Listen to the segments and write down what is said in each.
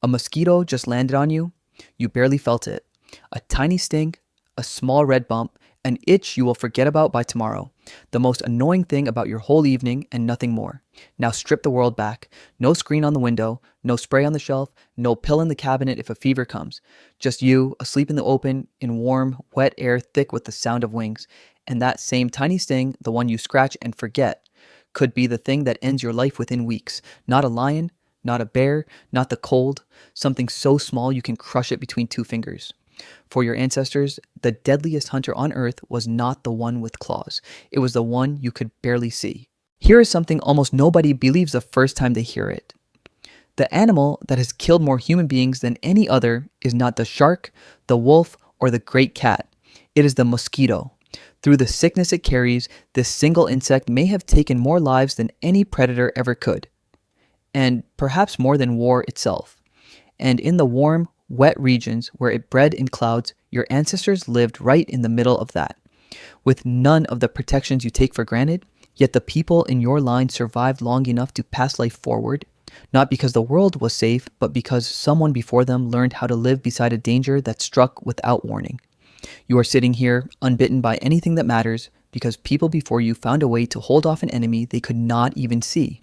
A mosquito just landed on you. You barely felt it. A tiny sting, a small red bump, an itch you will forget about by tomorrow. The most annoying thing about your whole evening and nothing more. Now strip the world back. No screen on the window, no spray on the shelf, no pill in the cabinet if a fever comes. Just you, asleep in the open, in warm, wet air thick with the sound of wings. And that same tiny sting, the one you scratch and forget, could be the thing that ends your life within weeks. Not a lion, not a bear, not the cold, something so small you can crush it between two fingers. For your ancestors, the deadliest hunter on earth was not the one with claws. It was the one you could barely see. Here is something almost nobody believes the first time they hear it. The animal that has killed more human beings than any other is not the shark, the wolf, or the great cat. It is the mosquito. Through the sickness it carries, this single insect may have taken more lives than any predator ever could, and perhaps more than war itself. And in the warm, wet regions where it bred in clouds, your ancestors lived right in the middle of that. With none of the protections you take for granted, yet the people in your line survived long enough to pass life forward, not because the world was safe, but because someone before them learned how to live beside a danger that struck without warning. You are sitting here, unbitten by anything that matters, because people before you found a way to hold off an enemy they could not even see.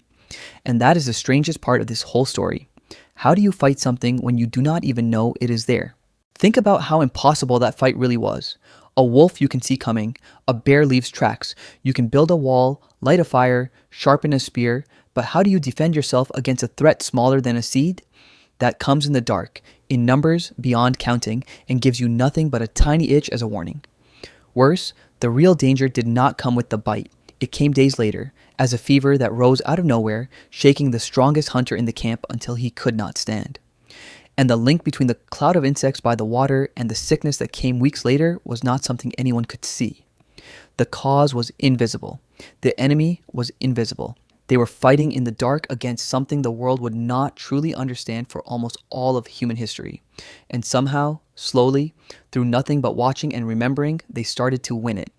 And that is the strangest part of this whole story. How do you fight something when you do not even know it is there? Think about how impossible that fight really was. A wolf you can see coming, a bear leaves tracks. You can build a wall, light a fire, sharpen a spear, but how do you defend yourself against a threat smaller than a seed? That comes in the dark, in numbers beyond counting, and gives you nothing but a tiny itch as a warning. Worse, the real danger did not come with the bite. It came days later, as a fever that rose out of nowhere, shaking the strongest hunter in the camp until he could not stand. And the link between the cloud of insects by the water and the sickness that came weeks later was not something anyone could see. The cause was invisible. The enemy was invisible. They were fighting in the dark against something the world would not truly understand for almost all of human history. And somehow, slowly, through nothing but watching and remembering, they started to win it.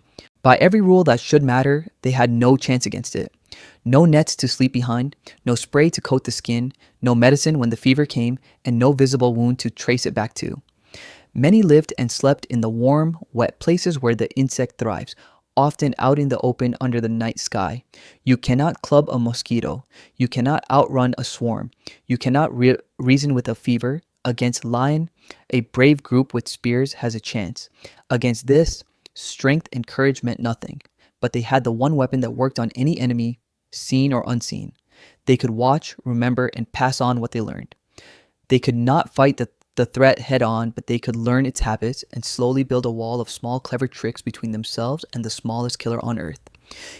By every rule that should matter, they had no chance against it. No nets to sleep behind, no spray to coat the skin, no medicine when the fever came, and no visible wound to trace it back to. Many lived and slept in the warm, wet places where the insect thrives, often out in the open under the night sky. You cannot club a mosquito. You cannot outrun a swarm. You cannot reason with a fever. Against lion, a brave group with spears has a chance. Against this, strength and courage meant nothing, but they had the one weapon that worked on any enemy, seen or unseen. They could watch, remember, and pass on what they learned. They could not fight the threat head on, but they could learn its habits and slowly build a wall of small clever tricks between themselves and the smallest killer on earth.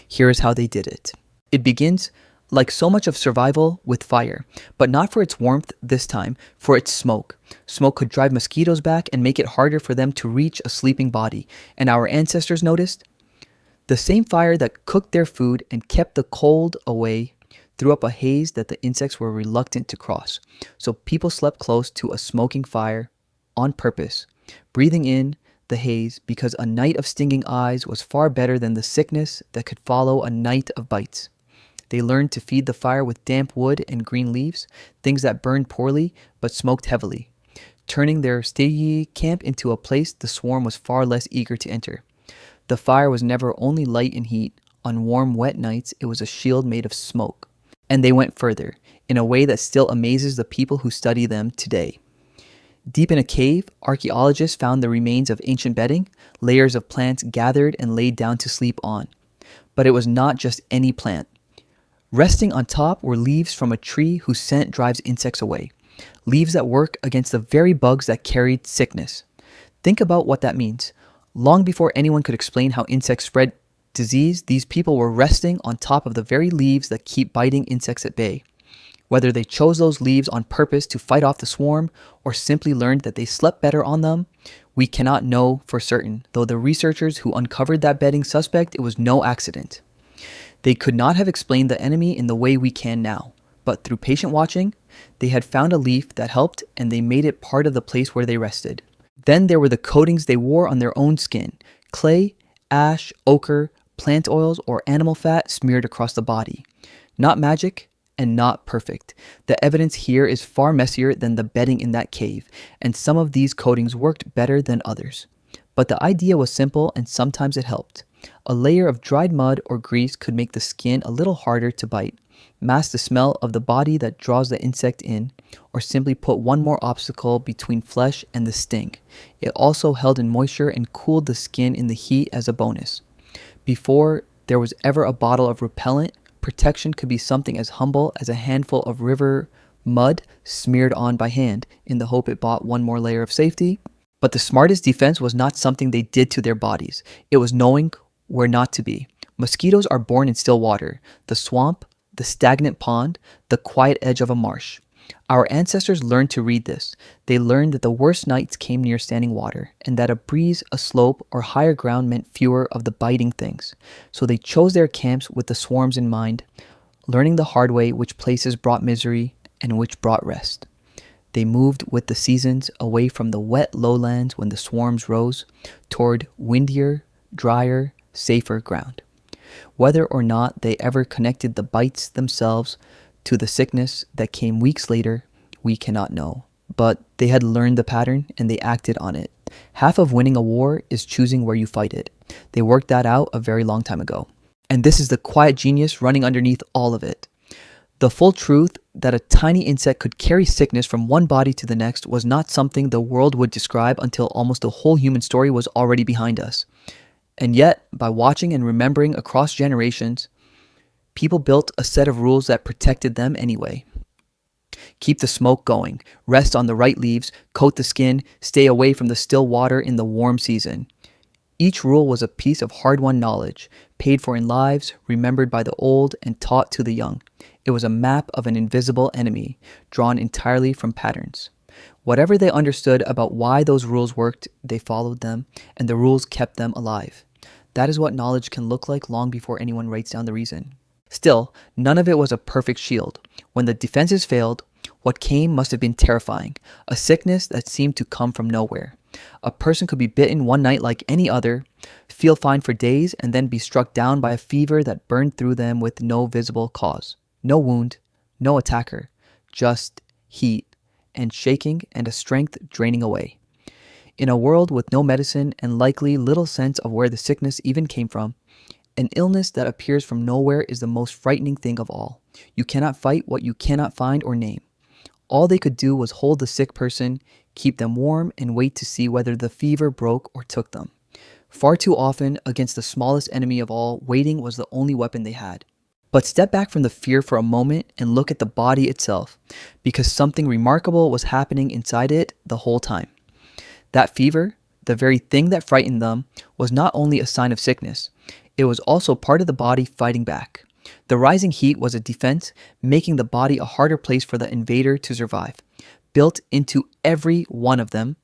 Here is how they did it. It begins, like so much of survival, with fire, but not for its warmth this time, for its smoke. Smoke could drive mosquitoes back and make it harder for them to reach a sleeping body, and our ancestors noticed the same fire that cooked their food and kept the cold away threw up a haze that the insects were reluctant to cross. So people slept close to a smoking fire on purpose, breathing in the haze because a night of stinging eyes was far better than the sickness that could follow a night of bites. They learned to feed the fire with damp wood and green leaves, things that burned poorly but smoked heavily, turning their stayee camp into a place the swarm was far less eager to enter. The fire was never only light and heat. On warm, wet nights, it was a shield made of smoke. And they went further, in a way that still amazes the people who study them today. Deep in a cave, archaeologists found the remains of ancient bedding, layers of plants gathered and laid down to sleep on. But it was not just any plant. Resting on top were leaves from a tree whose scent drives insects away. Leaves that work against the very bugs that carried sickness. Think about what that means. Long before anyone could explain how insects spread disease, these people were resting on top of the very leaves that keep biting insects at bay. Whether they chose those leaves on purpose to fight off the swarm or simply learned that they slept better on them, we cannot know for certain, though the researchers who uncovered that bedding suspect it was no accident. They could not have explained the enemy in the way we can now, but through patient watching, they had found a leaf that helped and they made it part of the place where they rested. Then there were the coatings they wore on their own skin: clay, ash, ochre, plant oils, or animal fat smeared across the body. Not magic, and not perfect. The evidence here is far messier than the bedding in that cave, and some of these coatings worked better than others. But the idea was simple and sometimes it helped. A layer of dried mud or grease could make the skin a little harder to bite, mask the smell of the body that draws the insect in, or simply put one more obstacle between flesh and the sting. It also held in moisture and cooled the skin in the heat as a bonus. Before there was ever a bottle of repellent, protection could be something as humble as a handful of river mud smeared on by hand in the hope it bought one more layer of safety. But the smartest defense was not something they did to their bodies. It was knowing where not to be. Mosquitoes are born in still water, the swamp, the stagnant pond, the quiet edge of a marsh. Our ancestors learned to read this. They learned that the worst nights came near standing water, and that a breeze, a slope, or higher ground meant fewer of the biting things. So they chose their camps with the swarms in mind, learning the hard way which places brought misery and which brought rest. They moved with the seasons away from the wet lowlands when the swarms rose, toward windier, drier, safer ground. Whether or not they ever connected the bites themselves to the sickness that came weeks later, we cannot know. But they had learned the pattern and they acted on it. Half of winning a war is choosing where you fight it. They worked that out a very long time ago. And this is the quiet genius running underneath all of it. The full truth that a tiny insect could carry sickness from one body to the next was not something the world would describe until almost the whole human story was already behind us. And yet, by watching and remembering across generations, people built a set of rules that protected them anyway. Keep the smoke going, rest on the right leaves, coat the skin, stay away from the still water in the warm season. Each rule was a piece of hard-won knowledge, paid for in lives, remembered by the old and taught to the young. It was a map of an invisible enemy, drawn entirely from patterns. Whatever they understood about why those rules worked, they followed them, and the rules kept them alive. That is what knowledge can look like long before anyone writes down the reason. Still, none of it was a perfect shield. When the defenses failed, what came must have been terrifying, a sickness that seemed to come from nowhere. A person could be bitten one night like any other, feel fine for days, and then be struck down by a fever that burned through them with no visible cause. No wound, no attacker, just heat and shaking and a strength draining away. In a world with no medicine and likely little sense of where the sickness even came from, an illness that appears from nowhere is the most frightening thing of all. You cannot fight what you cannot find or name. All they could do was hold the sick person, keep them warm, and wait to see whether the fever broke or took them. Far too often, against the smallest enemy of all, waiting was the only weapon they had. But step back from the fear for a moment and look at the body itself, because something remarkable was happening inside it the whole time. That fever, the very thing that frightened them, was not only a sign of sickness, it was also part of the body fighting back. The rising heat was a defense, making the body a harder place for the invader to survive. Built into every one of them,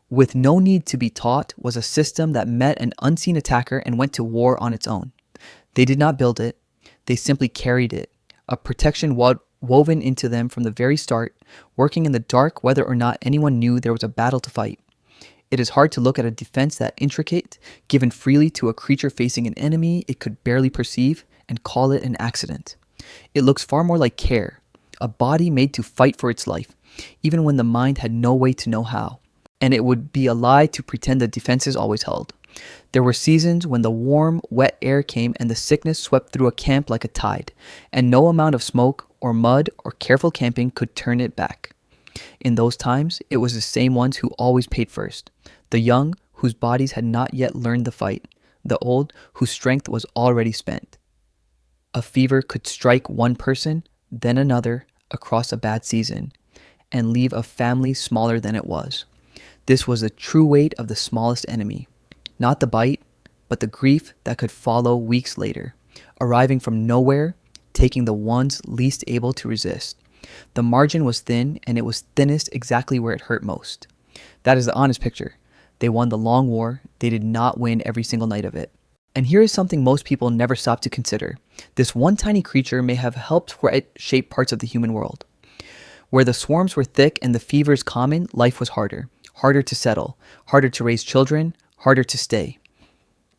with no need to be taught, was a system that met an unseen attacker and went to war on its own. They did not build it, they simply carried it, a protection woven into them from the very start, working in the dark whether or not anyone knew there was a battle to fight. It is hard to look at a defense that intricate, given freely to a creature facing an enemy it could barely perceive, and call it an accident. It looks far more like care, a body made to fight for its life, even when the mind had no way to know how. And it would be a lie to pretend the defenses always held. There were seasons when the warm, wet air came and the sickness swept through a camp like a tide, and no amount of smoke or mud or careful camping could turn it back. In those times, it was the same ones who always paid first. The young, whose bodies had not yet learned the fight. The old, whose strength was already spent. A fever could strike one person, then another, across a bad season, and leave a family smaller than it was. This was the true weight of the smallest enemy. Not the bite, but the grief that could follow weeks later, arriving from nowhere, taking the ones least able to resist. The margin was thin, and it was thinnest exactly where it hurt most. That is the honest picture. They won the long war. They did not win every single night of it. And here is something most people never stop to consider. This one tiny creature may have helped shape parts of the human world. Where the swarms were thick and the fevers common, life was harder. Harder to settle, harder to raise children, harder to stay.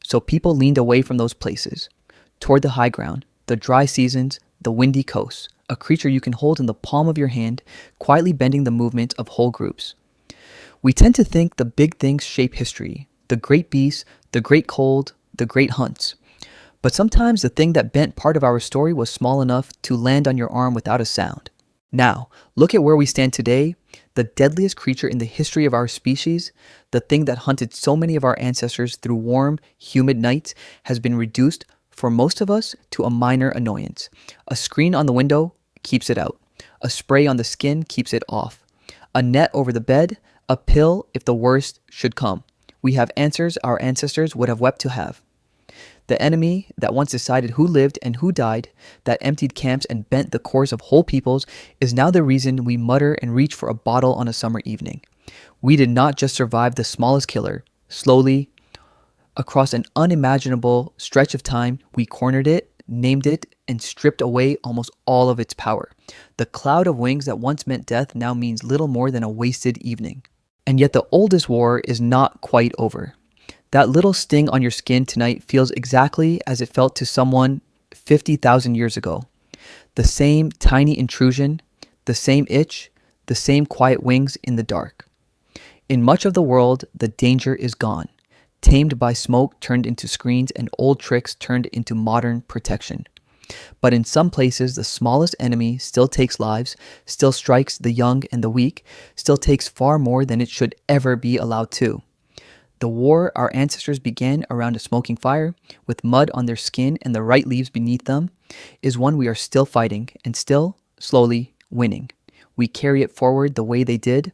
So people leaned away from those places, toward the high ground, the dry seasons, the windy coasts, a creature you can hold in the palm of your hand, quietly bending the movement of whole groups. We tend to think the big things shape history, the great beasts, the great cold, the great hunts. But sometimes the thing that bent part of our story was small enough to land on your arm without a sound. Now, look at where we stand today. The deadliest creature in the history of our species, the thing that hunted so many of our ancestors through warm, humid nights, has been reduced, for most of us, to a minor annoyance. A screen on the window keeps it out. A spray on the skin keeps it off. A net over the bed, a pill if the worst should come. We have answers our ancestors would have wept to have. The enemy that once decided who lived and who died, that emptied camps and bent the cores of whole peoples, is now the reason we mutter and reach for a bottle on a summer evening. We did not just survive the smallest killer. Slowly, across an unimaginable stretch of time, we cornered it, named it, and stripped away almost all of its power. The cloud of wings that once meant death now means little more than a wasted evening. And yet the oldest war is not quite over. That little sting on your skin tonight feels exactly as it felt to someone 50,000 years ago. The same tiny intrusion, the same itch, the same quiet wings in the dark. In much of the world, the danger is gone, tamed by smoke turned into screens and old tricks turned into modern protection. But in some places, the smallest enemy still takes lives, still strikes the young and the weak, still takes far more than it should ever be allowed to. The war our ancestors began around a smoking fire, with mud on their skin and the right leaves beneath them, is one we are still fighting and still, slowly, winning. We carry it forward the way they did,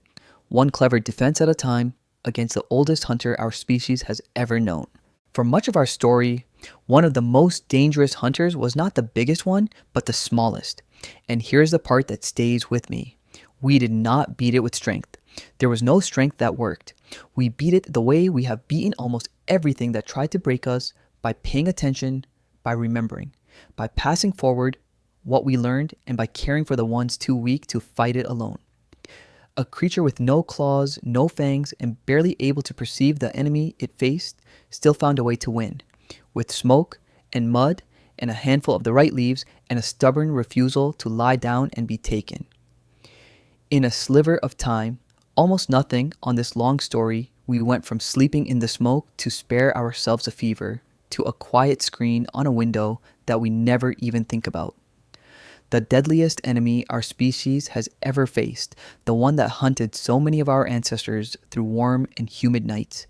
one clever defense at a time, against the oldest hunter our species has ever known. For much of our story, one of the most dangerous hunters was not the biggest one, but the smallest. And here's the part that stays with me. We did not beat it with strength. There was no strength that worked. We beat it the way we have beaten almost everything that tried to break us, by paying attention, by remembering, by passing forward what we learned, and by caring for the ones too weak to fight it alone. A creature with no claws, no fangs, and barely able to perceive the enemy it faced still found a way to win. With smoke and mud and a handful of the right leaves and a stubborn refusal to lie down and be taken. In a sliver of time, almost nothing on this long story, we went from sleeping in the smoke to spare ourselves a fever, to a quiet screen on a window that we never even think about. The deadliest enemy our species has ever faced, the one that hunted so many of our ancestors through warm and humid nights,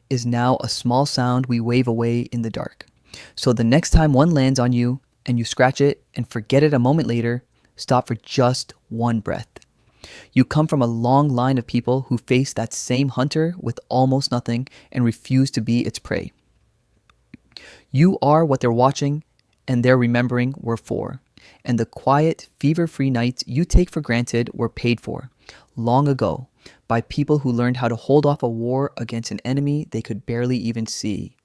is now a small sound we wave away in the dark. So the next time one lands on you and you scratch it and forget it a moment later, stop for just one breath. You come from a long line of people who faced that same hunter with almost nothing and refused to be its prey. You are what they're watching and they're remembering were for. And the quiet, fever-free nights you take for granted were paid for, long ago, by people who learned how to hold off a war against an enemy they could barely even see.